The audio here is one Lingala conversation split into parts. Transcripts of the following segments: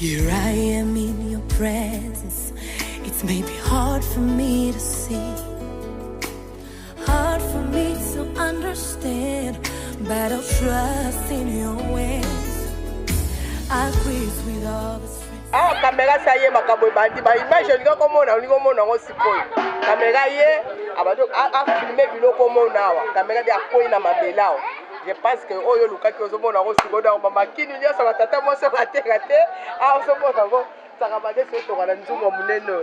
Here I am in your presence. It's maybe hard for me to see, hard for me to understand, but I'll trust in your ways. I breathe with all the strength. Caméra ça y est, makambo bandi ba image ni ko mona ni ko mona ngo sikoyo. Caméra ye abado a filmer biloko mona wa. Caméra de akoyi na mabelao. Je pense que oyo lukaki ozomona ngo sikoyo na makini nyoso batata moso batekate. Ah ozomona ngo sakabade se to kana nzungo munene.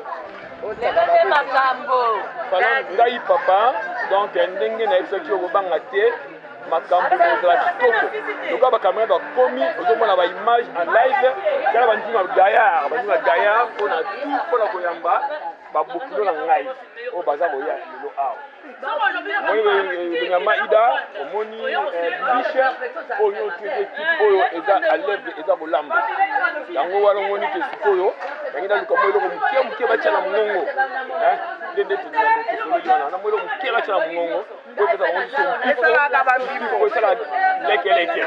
Lelo makambo. Fala ngai papa, donc ndenge na biso ki obanga te. Makambo ezala kitoko. Donc ba caméra ba komi ozomona ba image en live kala ba ndinga gaya pona tout pona koyamba ba beaucoup na ngai o baza boya lelo awo. Moi ngama ida omoni bisha oyo équipe oyo eza à lèvre eza bolamba. Yango wala ngoni ke sikoyo yanginda luka moyo muke bacha na mungongo. Dende tudina na moyo muke bacha na mungongo. Donc ça on dit leke.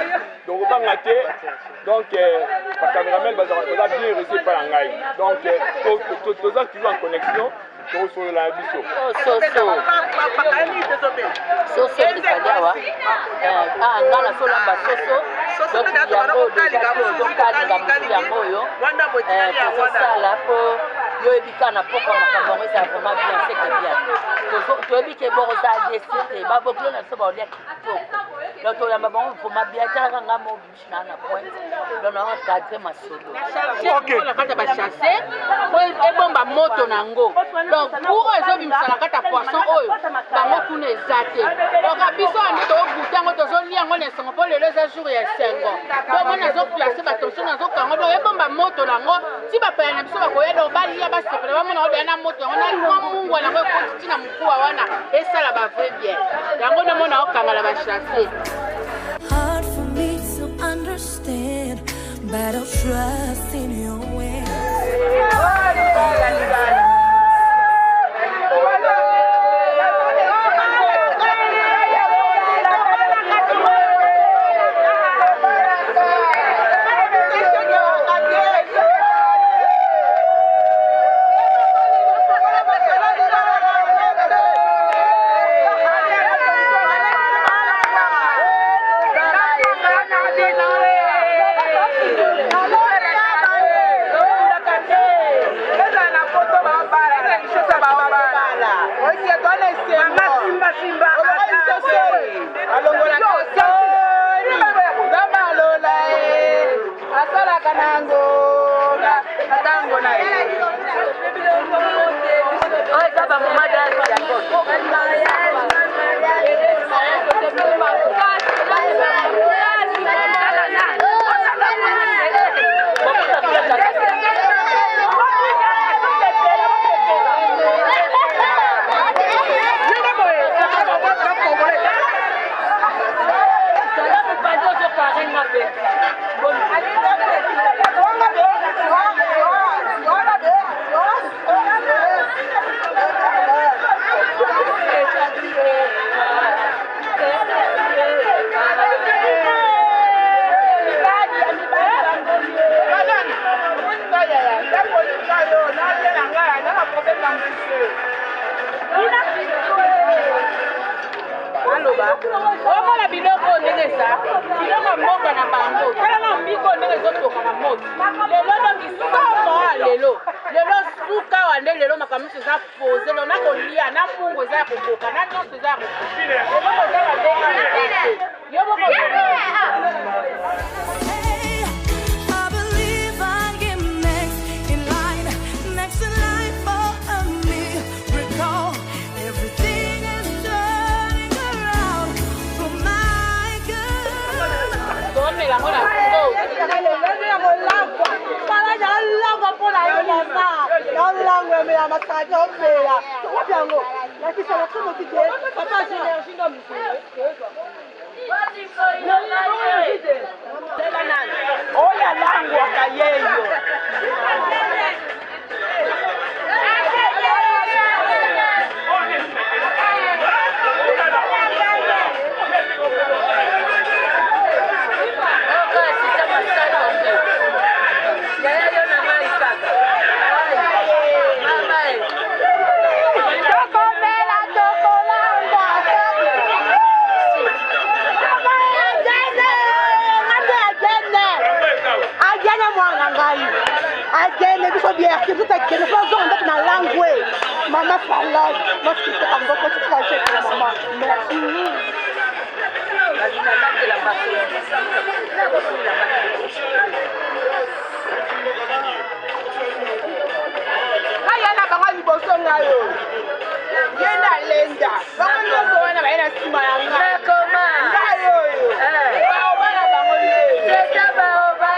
Donc on va te donc par caméraman va bien reçu par ngai. Donc tous gens qui sont en connexion sur la biso. Soso lisaliawa ngala solamba soso donc yango déjà moyo sala po yo ebikana poko makambo eza vraiment bien c'est que bien to ebike boko za décité ba boklo na so ba olia kitoko donc to yamba bon pour mabia tala ngamo bishna na point donc on cadre masolo OK on kata ba chasser po ebomba moto nango donc pour ezo bimsala kata poisson oyo bango kuna ezate donc abiso ande to gutango to zo liango na sengo po lelo za jour ya sengo donc mona zo placer ba tension na zo kango donc ebomba moto nango ti ba pa na biso ba koya do bali ya ba sepele ba mona oda na moto on a mungu na ko tina mkuwa wana esala ba vrai bien yango na mona okangala ba chasser. Hard for me to understand, but I'll trust in your way. Omona biloko ndenge sa biloko moko na bango tala na mbiko ndenge zotoka na moto lelo donki lelo suka wande lelo makambo eza posé lo na kolia na mungu eza kokoka na nyonso eza bière qui tout est qui ne pas dans la langue. Maman parle, moi je suis en beaucoup de projet pour maman. Merci. Aya na banga liboso ngayo. Yena lenda. Banga liboso wana ba ina sima yanga. Koma. Ngayo yo. Ba bana bango le. Teta ba ba.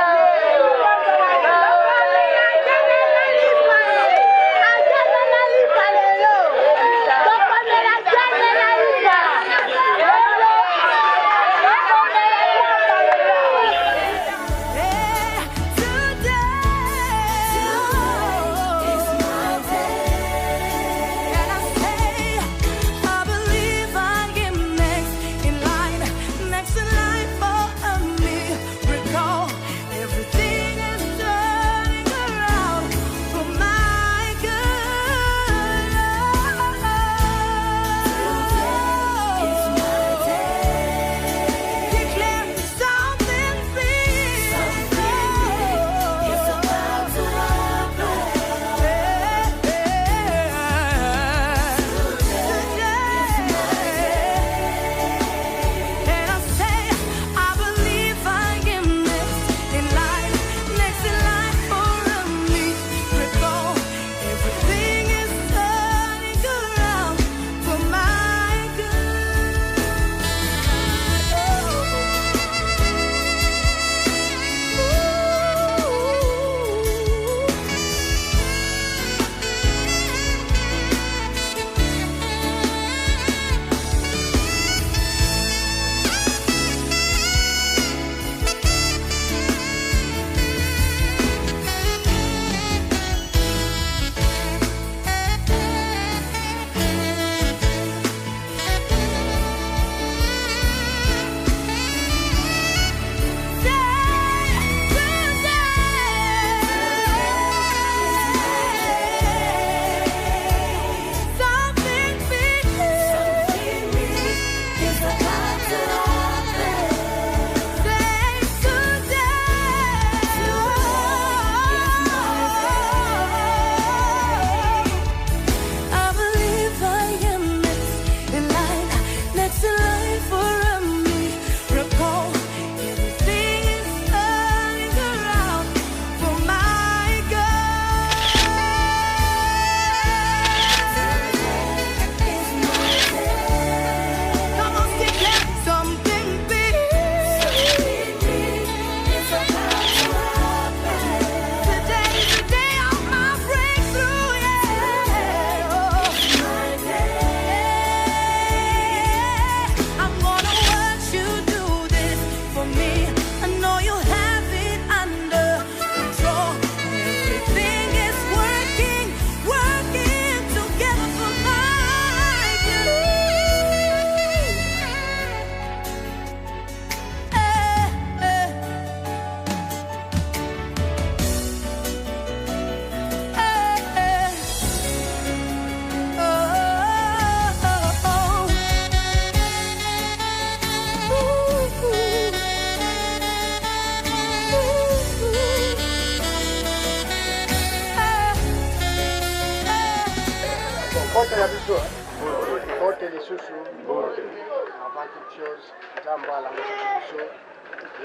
Avant toute chose, Nzambe alangisa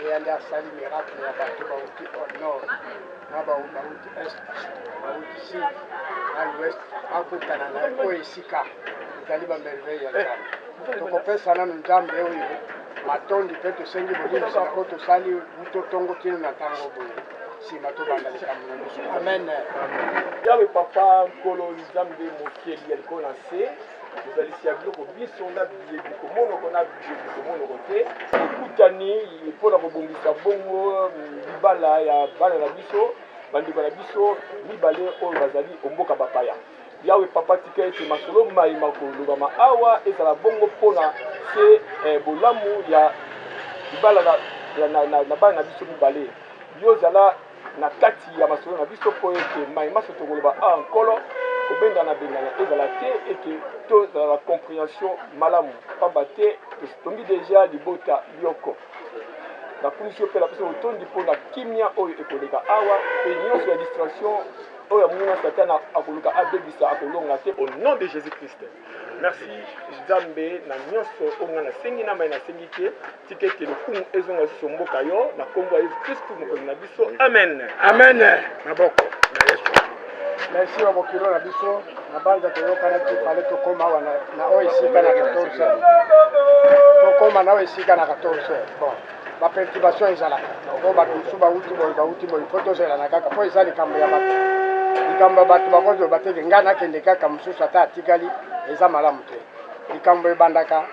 et andi asali miracle ya bato bauti au nord na bauti est bauti sud na l'ouest bakutana na oyo esika ezali bamerveille ya Nzambe. Tokopesa nanu Nzambe oyo matondi mpe tosengi bolimbisa po tosali totongo kino na ntango boye nsima tobanda likambo na biso. Amen. Yawe papa nkolo Nzambe mokeli ya likolo na se tozalisi ya biloko biso na biloko monoko na biloko monoko te okutani mpona kobongisa bongo libala ya bana na biso bandeko na biso mibale oyo bazali omboka bapaya. Yawe papa tika ete masolo mayima kolobama awa ezala bongo mpona se bolamu ya libala na bana na biso mibale yozala na kati ya masolo na biso po ete mayima so tokoloba a nkolo kobengana bengana ezala te ete tozala la compréhension malamu pamba te totongi deja libota lioko na kunisi opela biso otondi mpona kimia oyo ekoleka awa pe nyonso ya distraction oyo amona satana akoluka abebisa akolonga te au nom de Jésus Christ. Merci Nzambe na nyonso onga na sengi na mai na sengi te tika ete lokumu ezonga biso mboka yo na kombo ya Yesu Kristu mokonzi na biso. Amen. Amen. Maboko na Yesu. Merci wabokilo na biso na banza toyokana fale tokoma wana na oyo esika na 14 tokoma na oyo esika na 14 bon baperturbation ezalaka oyo bato mosusu bauti boye fo tozelana kaka mpo eza likambo ya bato bato bakozo bateke ngai nakende kaka mosusu ata atikali eza malamu te likambo ebandaka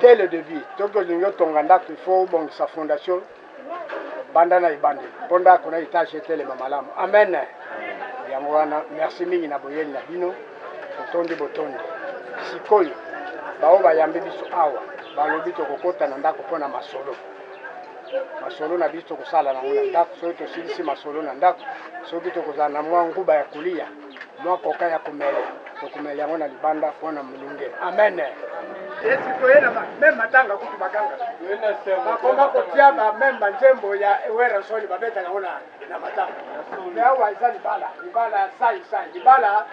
dès le début toki olingi otonga ndako ifo obongisa fondation banda na ebande mpo ndako na etage etelema malamu. Amen. Yango wana merci mingi na boyeli na bino botondi sikoyo bao bayambi biso awa balobi tokokota na ndako mpona masolo na biso tokosala nango na ndako soki tosilisi masolo na ndako soki tokozala na mwa nguba ya kolia mwa koka ya komela yango na libanda mpona molunge. Amen. Esi toyena meme matanga kutu bakanga bakoma kotia bameme banzembo ya ewera soli babetaka yango na matanga me awa eza libala sai libala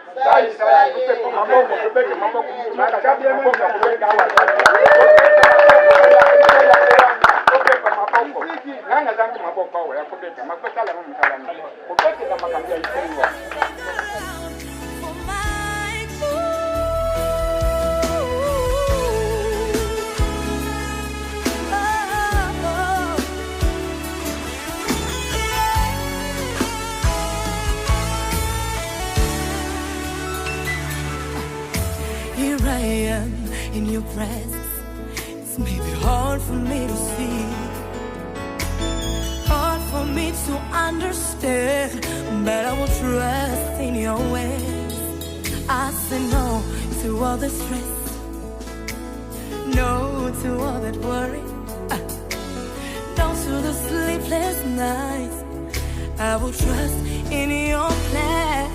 Here I am in your presence. It's maybe hard for me to see, hard for me to understand, but I will trust in your ways. I say no to all the stress, no to all that worry, no to the sleepless nights. I will trust in your plan.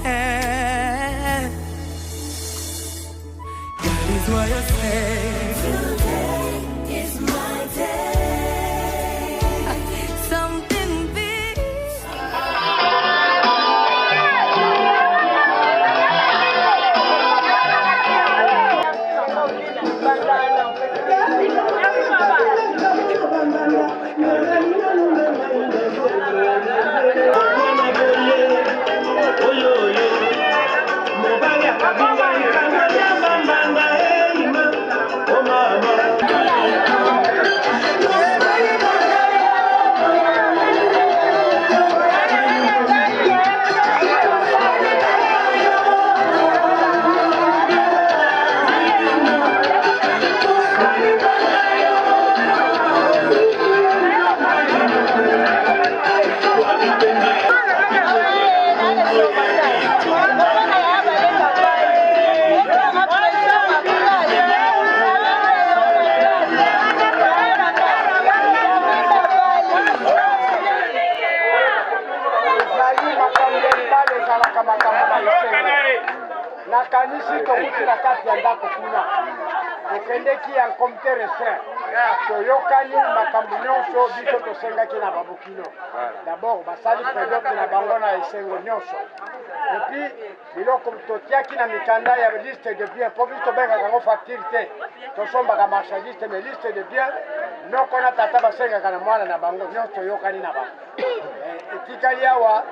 That is why I say today is my day. Something big. Nakanisi tokuti na kati ya ndako kuna tokendeki ya comité restreint toyokani makambo nyonso biso tosengaki na babokino d'abord basali prédote na bango na esengo nyonso epuis biloko totiaki na mikanda ya liste de biens mpo biso tobengaka yango facture te tosombaka marchandise mais liste de biens noko na tata basengaka na mwana na bango nyonso toyokani na bango etikali awa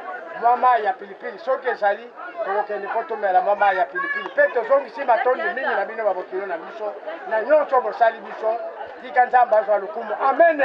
mama ya pilipili soki ezali tokokende mpo tomela mama ya pilipili mpe tozongisi matondi mingi na bino babokilo na biso na nyonso bosali biso tika Nzambe azwa lokumu. Amen.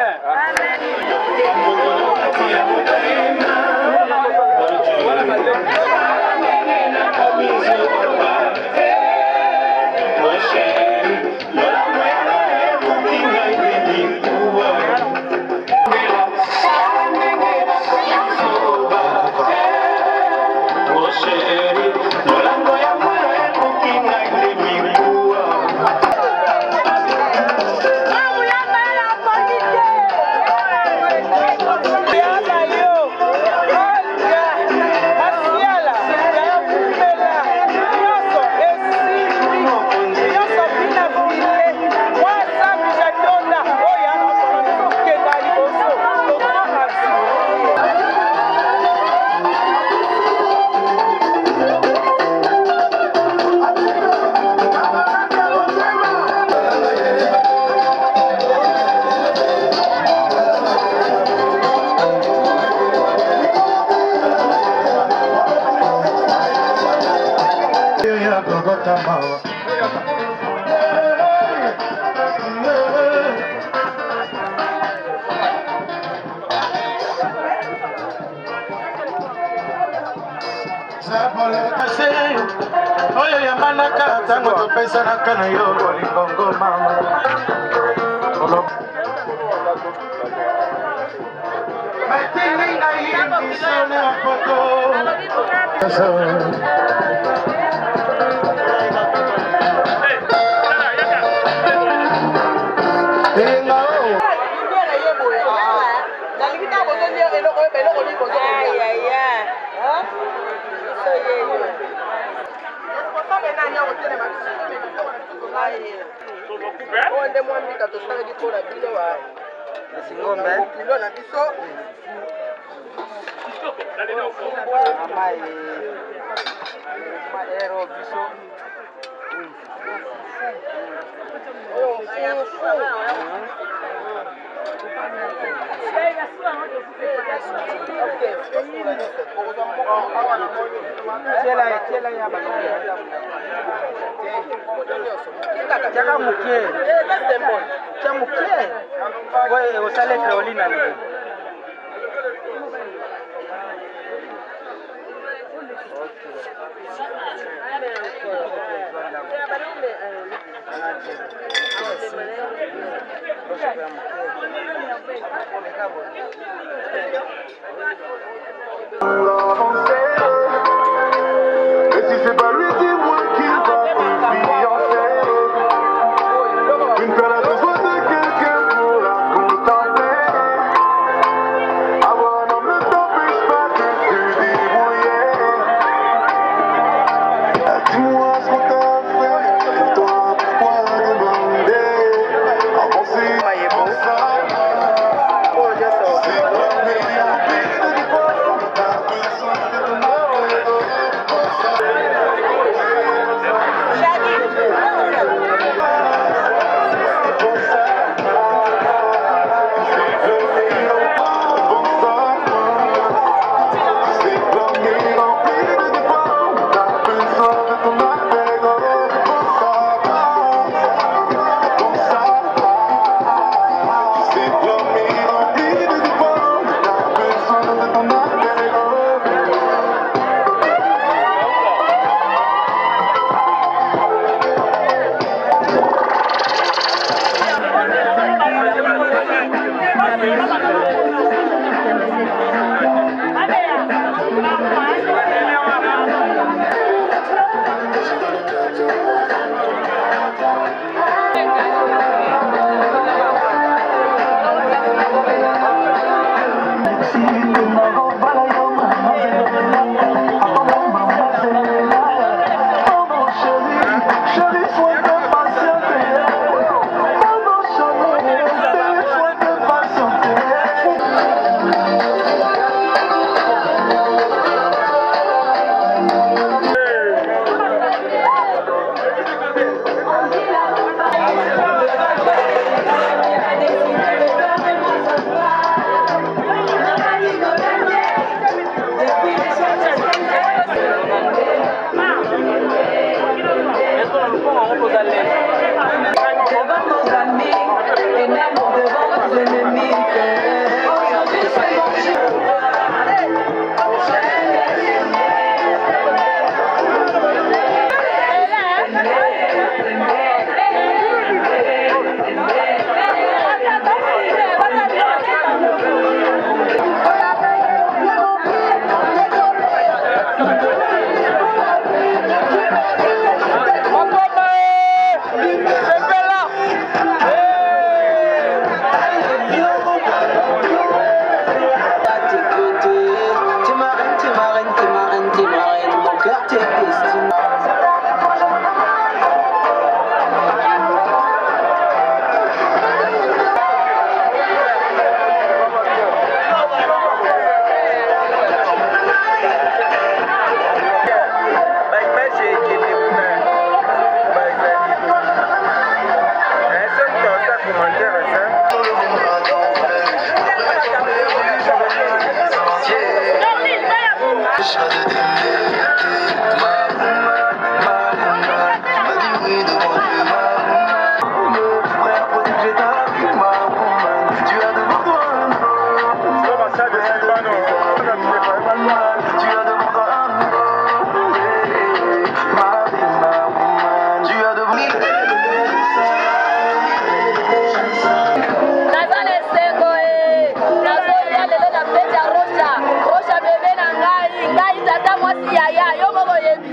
Oyo ya manaka tango topesa na kana yo bolingongo mama. Matilinga yimbi sone apoto. Onde mwambika tosala kikola bino wa singombe kilo na biso amai maero biso Jaga mukie. Jaga mukie. Wewe usale Carolina ni. Et si c'est pas lui, dis-moi qui va te fiancer. Une femme a besoin de quelqu'un pour la contempler. Avoir un homme ne t'empêche pas de te débrouiller. Dis-moi ce qu'on t'a fait, toi pourquoi demander. Avancer comme ça. C'est comme les rapides du port, t'as besoin de ton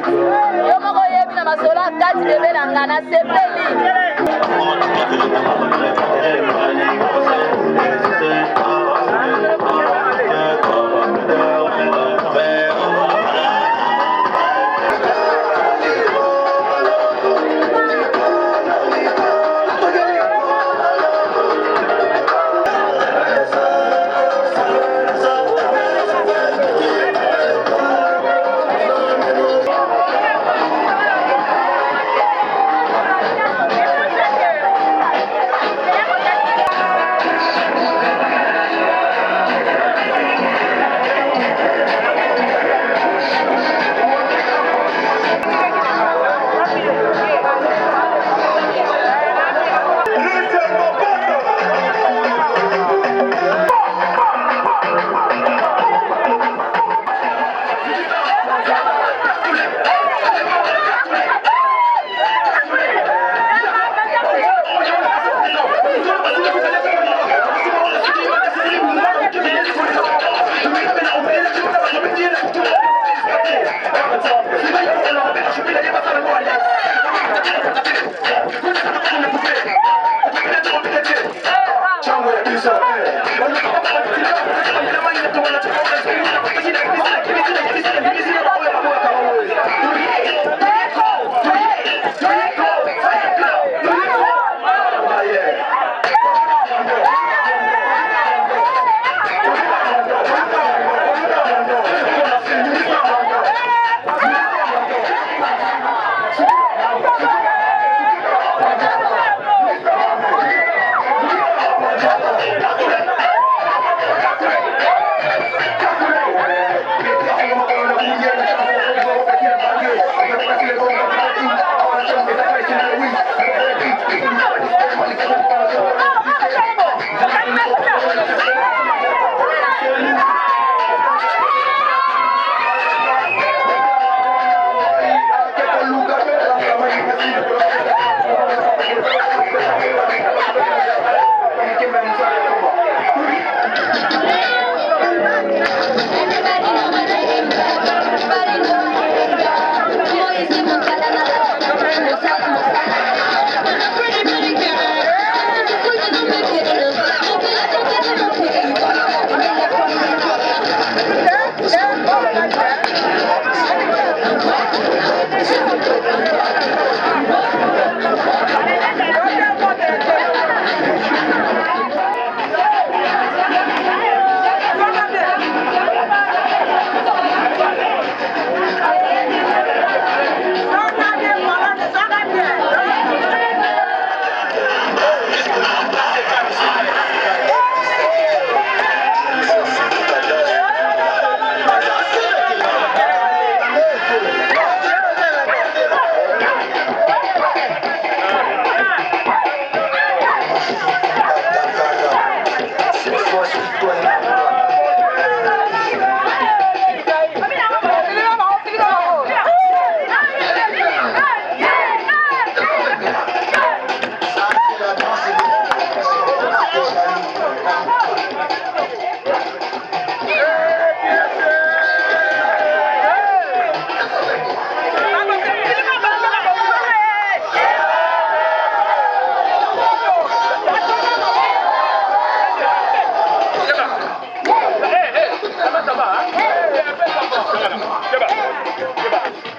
Yo moko yebi na masolo akati bebe na ngana sepeli. Hey,